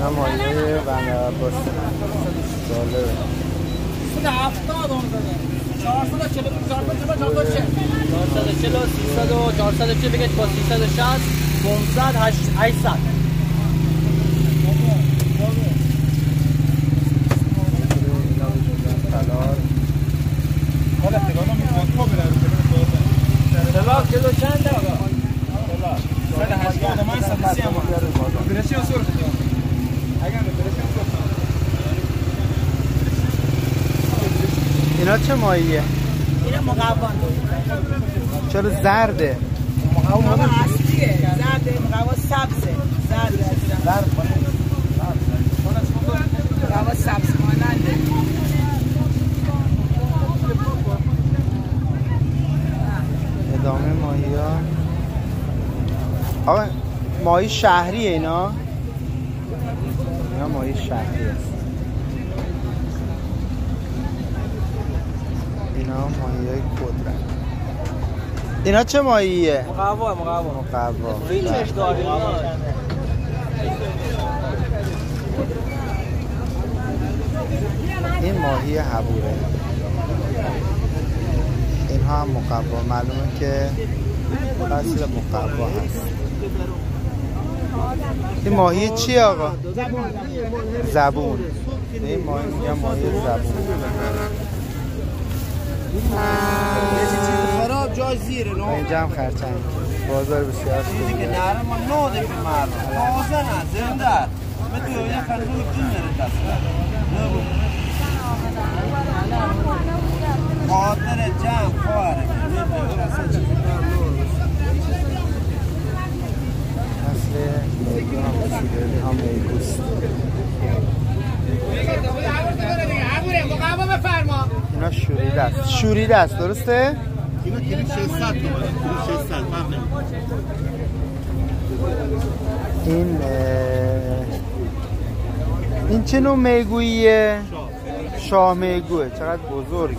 اینا مایه بندرعباس جالبه. 70 اون زده 440 300 و 440 بگید با 360 500 800 سلام کیلو چند آقا؟ اینا چه ماهیه؟ اینا مقوان چرا زرده؟ مقوان اصلیه زرده مقوان سبزه زرد مقوان سبز ماننده ادامه ماهی ها. آقا ماهی شهریه اینا ماهی شهری است. اینا ماهی های کدرن. اینا چه ماهیه؟ مقوا فیلمش داریم. این ماهی حبوره. اینها هم مقوا. معلومه که فصل مقوا هست. این ماهی چیه آقا؟ زبون. این ماهی میگم ماهی زبون. خراب جای زیره نه. اینجا هم خرچنگ. بازار بسیار چیزی که نره ما نوده که مردم تازه نه زنده من توی یه خرطوم جون نره دست خاطر جمع خواره مثل میگو هم بسیاری هم میگوست. اینا شوریده است. شوریده است درسته؟ اینا کیلو 600 تومنه. کیلو 600 ممنون. این چه نوع میگوییه؟ شاه میگوه. چقدر بزرگه.